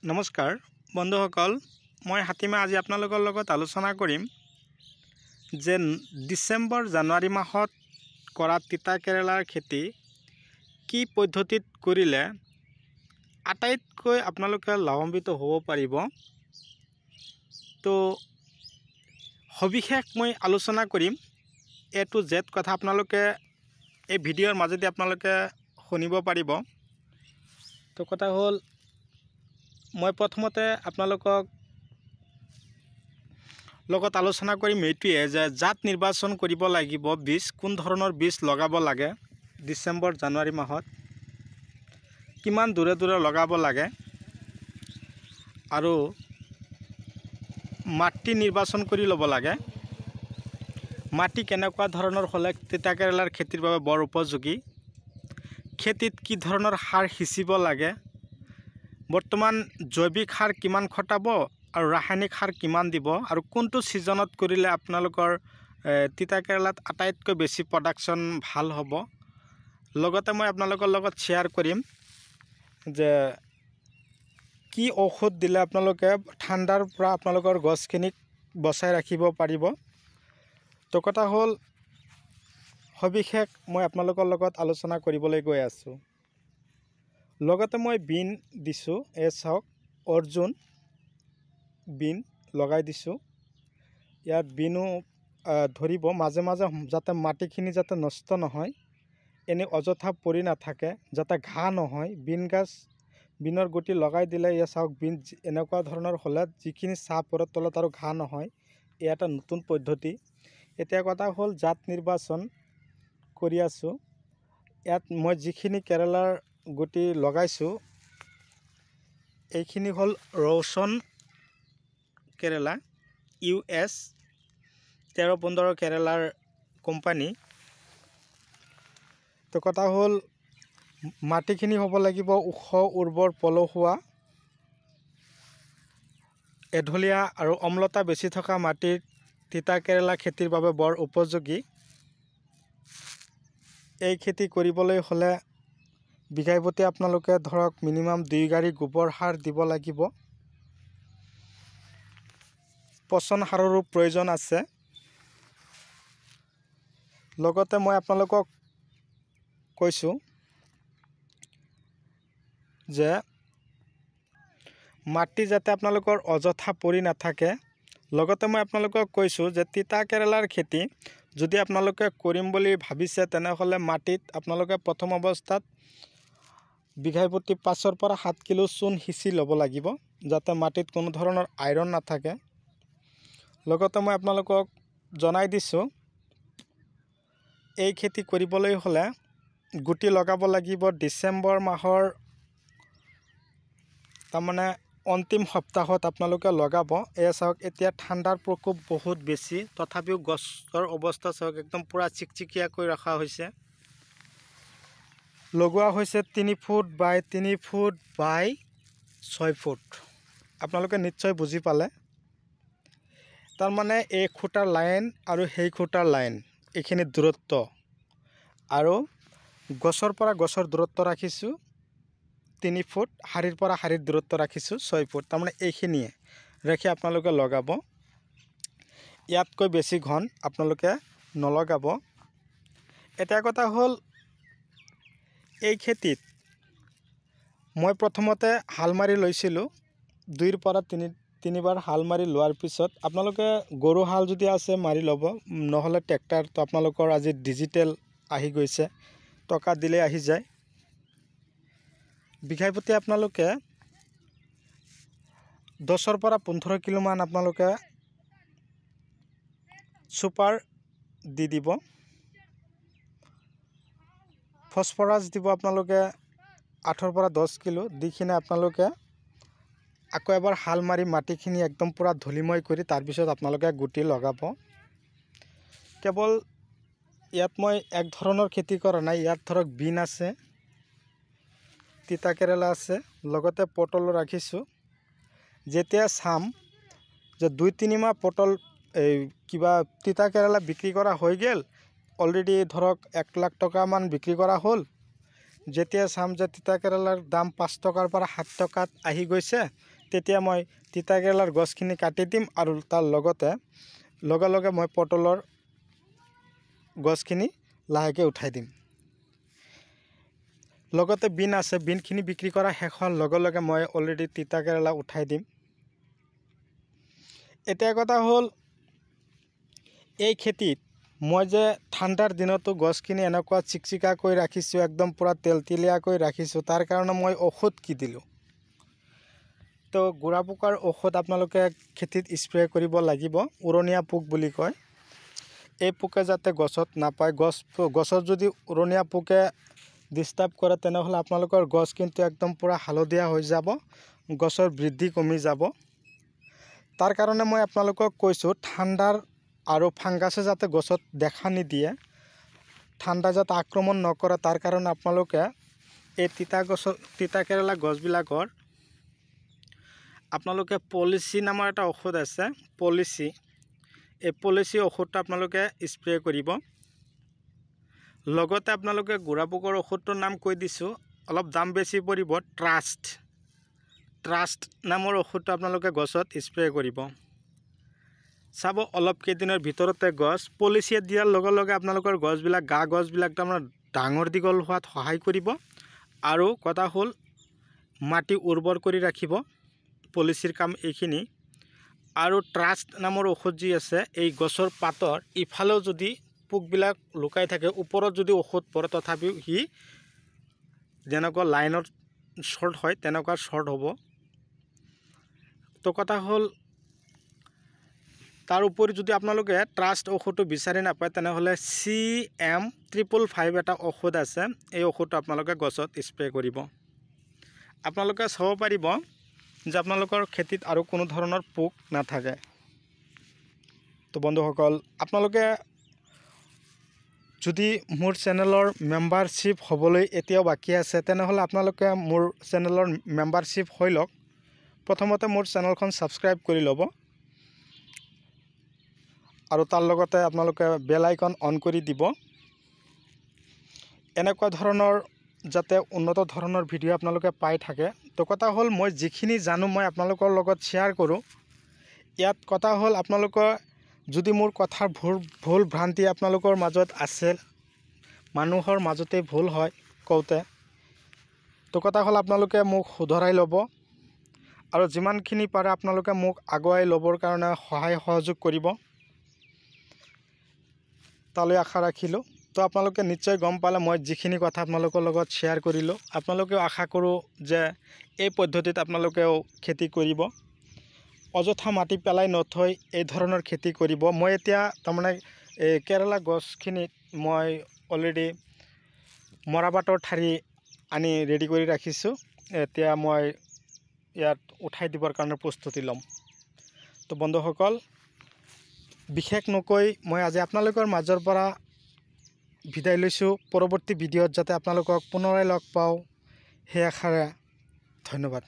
নমস্কাৰ বন্ধুসকল, মই হাতীমা আজি আপোনালোকৰ লগত আলোচনা কৰিম যে ডিচেম্বৰ জানুৱাৰী মাহত কৰা তিতা কেৰেলাৰ খেতি কি পদ্ধতিত কৰিলে আটাইতকৈ আপোনালোকে লাভান্বিত হ'ব পাৰিব। তো সবিশেষ মই আলোচনা কৰিম। এ টু জেড কথা আপোনালোকে এই ভিডিঅ'ৰ মাজেদি আপোনালোকে শুনিব পাৰিব। তো কথা হ'ল, মই প্ৰথমতে আপোনালোকক লগত আলোচনা কৰিম এইটোৱে যে জাত নিৰ্বাচন কৰিব লাগিব। বীজ কোন ধৰণৰ বীজ লগাব লাগে, ডিচেম্বৰ জানুৱাৰী মাহত কিমান দূৰে দূৰে লগাব লাগে, আৰু মাটি নিৰ্বাচন কৰি ল'ব লাগে। মাটি কেনেকুৱা ধৰণৰ হ'লে তিতা কেৰেলাৰ খেতিৰ বাবে বৰ উপযোগী, খেতিত কি ধৰণৰ সাৰ সিঁচিব লাগে, বৰ্তমান জৈৱিক সাৰ কিমান খটাব আৰু ৰাসায়নিক সাৰ কিমান দিব, আৰু কোনটো ছিজনত কৰিলে আপোনালোকৰ তিতা কেৰেলাত আটাইতকৈ বেছি প্ৰডাকশ্যন ভাল হ'ব। লগতে মই আপোনালোকৰ লগত শ্বেয়াৰ কৰিম যে কি ঔষধ দিলে আপোনালোকে ঠাণ্ডাৰ পৰা আপোনালোকৰ গছখিনিক বচাই ৰাখিব পাৰিব। তো কথা হ'ল, সবিশেষ মই আপোনালোকৰ লগত আলোচনা কৰিবলৈ গৈ আছোঁ। লগতে মই বিন দিছোঁ, এই চাওক অৰ্জুন বিন লগাই দিছোঁ। ইয়াত বিনো ধৰিব মাজে মাজে, যাতে মাটিখিনি যাতে নষ্ট নহয়, এনে অযথা পৰি নাথাকে, যাতে ঘাঁহ নহয়। বিনৰ গুটি লগাই দিলে এয়া চাওক, বিন এনেকুৱা ধৰণৰ হ'লে যিখিনি চাহ পৰে তলত আৰু ঘাঁহ নহয়। এয়া এটা নতুন পদ্ধতি। এতিয়া কথা হ'ল, জাত নিৰ্বাচন কৰি আছোঁ। ইয়াত মই যিখিনি কেৰেলাৰ গুটি লগাইছোঁ, এইখিনি হ'ল ৰৌচন কেৰেলা, US 13-15 কেৰেলাৰ কোম্পানী। তো কথা হ'ল, মাটিখিনি হ'ব লাগিব ওখ, উৰ্বৰ, পলসুৱা, এঢলীয়া আৰু অম্লতা বেছি থকা মাটিৰ তিতা কেৰেলা খেতিৰ বাবে বৰ উপযোগী। এই খেতি কৰিবলৈ হ'লে বিঘাই প্ৰতি আপোনালোকে ধৰক মিনিমাম 2 গাড়ী গোবৰ সাৰ দিব লাগিব। পচন সাৰৰো প্ৰয়োজন আছে। লগতে মই আপোনালোকক কৈছোঁ যে মাটি যাতে আপোনালোকৰ অযথা পৰি নাথাকে। লগতে মই আপোনালোকক কৈছোঁ যে তিতা কেৰেলাৰ খেতি যদি আপোনালোকে কৰিম বুলি ভাবিছে, তেনেহ'লে মাটিত আপোনালোকে প্ৰথম অৱস্থাত বিঘাই প্ৰতি 5 পৰা 7 কিলো চূণ সিঁচি ল'ব লাগিব, যাতে মাটিত কোনো ধৰণৰ আইৰণ নাথাকে। লগতে মই আপোনালোকক জনাই দিছোঁ, এই খেতি কৰিবলৈ হ'লে গুটি লগাব লাগিব ডিচেম্বৰ মাহৰ তাৰমানে অন্তিম সপ্তাহত আপোনালোকে লগাব। এয়া চাওক, এতিয়া ঠাণ্ডাৰ প্ৰকোপ বহুত বেছি, তথাপিও গছৰ অৱস্থা চাওক, একদম পূৰা চিকচিকীয়াকৈ ৰখা হৈছে। লগোৱা হৈছে 3 ফুট বাই 3 ফুট বাই 6 ফুট। আপোনালোকে নিশ্চয় বুজি পালে। তাৰমানে এই খুঁটাৰ লাইন আৰু সেই খুঁটাৰ লাইন, এইখিনি দূৰত্ব, আৰু গছৰ পৰা গছৰ দূৰত্ব ৰাখিছোঁ 3 ফুট, শাৰীৰ পৰা শাৰীৰ দূৰত্ব ৰাখিছোঁ 6 ফুট। তাৰমানে এইখিনিয়ে ৰাখি আপোনালোকে লগাব। ইয়াতকৈ বেছি ঘন আপোনালোকে নলগাব। এটা কথা হ'ল, এই খেতিত মই প্ৰথমতে হাল মাৰি লৈছিলোঁ। 2 পৰা 3 বাৰ হাল মাৰি লোৱাৰ পিছত আপোনালোকে গৰু হাল যদি আছে মাৰি ল'ব, নহ'লে ট্ৰেক্টৰটো আপোনালোকৰ আজি ডিজিটেল আহি গৈছে, টকা দিলে আহি যায়। বিঘাই প্ৰতি আপোনালোকে 10 পৰা 15 কিলোমান আপোনালোকে ছুপাৰ দি দিব। ফছফৰাছ দিব আপোনালোকে 8 পৰা 10 কিলো দি কিনে আপোনালোকে আকৌ এবাৰ হাল মাৰি মাটিখিনি একদম পূৰা ধূলিময় কৰি তাৰপিছত আপোনালোকে গুটি লগাব। কেৱল ইয়াত মই এক ধৰণৰ খেতি কৰা নাই। ইয়াত ধৰক বিন আছে, তিতা কেৰেলা আছে, লগতে পটলো ৰাখিছোঁ। যেতিয়া চাম যে 2-3 মাহ পটল কিবা তিতা কেৰেলা বিক্ৰী কৰা হৈ গ'ল, অলৰেডি ধৰক 1 লাখ টকামান বিক্ৰী কৰা হ'ল, যেতিয়া চাম যে তিতাকেৰেলাৰ দাম 5 টকাৰ পৰা 7 টকাত আহি গৈছে তেতিয়া মই তিতাকেৰেলাৰ গছখিনি কাটি দিম আৰু তাৰ লগতে লগে লগে মই পটলৰ গছখিনি লাহেকৈ উঠাই দিম। লগতে বিন আছে, বিনখিনি বিক্ৰী কৰা শেষ হোৱাৰ লগে লগে মই অলৰেডি তিতাকেৰেলা উঠাই দিম। এতিয়া কথা হ'ল এই খেতিত মই যে ঠাণ্ডাৰ দিনতো গছখিনি এনেকুৱা চিকচিকাকৈ ৰাখিছোঁ, একদম পুৰা তেলতেলীয়াকৈ ৰাখিছোঁ, তাৰ কাৰণে মই ঔষধ কি দিলোঁ। তো গুড়া পোকাৰ ঔষধ আপোনালোকে খেতিত স্প্ৰে কৰিব লাগিব। উৰণীয়া পোক বুলি কয়। এই পোকে যাতে গছত নাপায়, গছত যদি উৰণীয়া পোকে ডিষ্টাৰ্ব কৰে তেনেহ'লে আপোনালোকৰ গছ কিন্তু একদম পুৰা হালধীয়া হৈ যাব, গছৰ বৃদ্ধি কমি যাব। তাৰ কাৰণে মই আপোনালোকক কৈছোঁ ঠাণ্ডাৰ আৰু ফাংগাছে যাতে গছত দেখা নিদিয়ে, ঠাণ্ডা যাতে আক্ৰমণ নকৰে, তাৰ কাৰণে আপোনালোকে এই তিতাকেৰেলা গছবিলাকৰ আপোনালোকে পলিচি নামৰ এটা ঔষধ আছে, এই পলিচি ঔষধটো আপোনালোকে স্প্ৰে কৰিব। লগতে আপোনালোকে গুড়া পোকৰ ঔষধটোৰ নাম কৈ দিছোঁ, অলপ দাম বেছি পৰিব। ট্ৰাষ্ট নামৰ ঔষধটো আপোনালোকে গছত স্প্ৰে কৰিব। চাব অলপ কেইদিনৰ ভিতৰতে গছ পলিচি দিয়াৰ লগে লগে আপোনালোকৰ গছবিলাক গছবিলাক তাৰমানে ডাঙৰ দীঘল হোৱাত সহায় কৰিব। আৰু কথা হ'ল মাটি উৰ্বৰ কৰি ৰাখিব। পলিচিৰ কাম এইখিনি। আৰু ট্ৰাষ্ট নামৰ ঔষধ যি আছে, এই গছৰ পাতৰ ইফালেও যদি পোকবিলাক লুকাই থাকে, ওপৰত যদি ঔষধ পৰে তথাপিও সি যেনেকুৱা লাইনত শ্বৰ্ট হয় তেনেকুৱা শ্বৰ্ট হ'ব। তো কথা হ'ল তাৰ উপৰি যদি আপোনালোকে ট্ৰাষ্ট ঔষধটো বিচাৰি নাপায় তেনেহ'লে CM555 এটা ঔষধ আছে, এই ঔষধটো আপোনালোকে গছত স্প্ৰে কৰিব। আপোনালোকে চাব পাৰিব যে আপোনালোকৰ খেতিত আৰু কোনো ধৰণৰ পোক নাথাকে। তো বন্ধুসকল, আপোনালোকে যদি মোৰ চেনেলৰ মেম্বাৰশ্বিপ হ'বলৈ এতিয়াও বাকী আছে তেনেহ'লে আপোনালোকে মোৰ চেনেলৰ মেম্বাৰশ্বিপ হৈ লওক। প্ৰথমতে মোৰ চেনেলখন ছাবস্ক্ৰাইব কৰি ল'ব আৰু তাৰ লগতে আপোনালোকে বেল আইকন অন কৰি দিব। এনেকুৱা ধৰণৰ যাতে উন্নত ধৰণৰ ভিডিঅ' আপোনালোকে পাই থাকে। তো কথা হ'ল মই যিখিনি জানো মই আপোনালোকৰ লগত শ্বেয়াৰ কৰোঁ। ইয়াত কথা হ'ল আপোনালোকৰ যদি মোৰ কথাৰ ভুল ভ্ৰান্তি আপোনালোকৰ মাজত আছে, মানুহৰ মাজতে ভুল হয় কওঁতে, তো কথা হ'ল আপোনালোকে মোক শুধৰাই ল'ব আৰু যিমানখিনি পাৰে আপোনালোকে মোক আগুৱাই ল'বৰ কাৰণে সহায় সহযোগ কৰিব, তালৈ আশা ৰাখিলোঁ। তো আপোনালোকে নিশ্চয় গম পালে মই যিখিনি কথা আপোনালোকৰ লগত শ্বেয়াৰ কৰিলোঁ। আপোনালোকেও আশা কৰোঁ যে এই পদ্ধতিত আপোনালোকেও খেতি কৰিব, অযথা মাটি পেলাই নথৈ এই ধৰণৰ খেতি কৰিব। মই এতিয়া তাৰমানে এই কেৰেলা গছখিনিত মই অলৰেডি মৰাপাতৰ ঠাৰি আনি ৰেডি কৰি ৰাখিছোঁ। এতিয়া মই ইয়াত উঠাই দিবৰ কাৰণে প্ৰস্তুতি ল'ম। তো বন্ধুসকল, বিশেষ নকৈ মই আজি আপোনালোকৰ মাজৰ পৰা বিদায় লৈছোঁ। পৰৱৰ্তী ভিডিঅ'ত যাতে আপোনালোকক পুনৰাই লগ পাওঁ সেই আশাৰে ধন্যবাদ।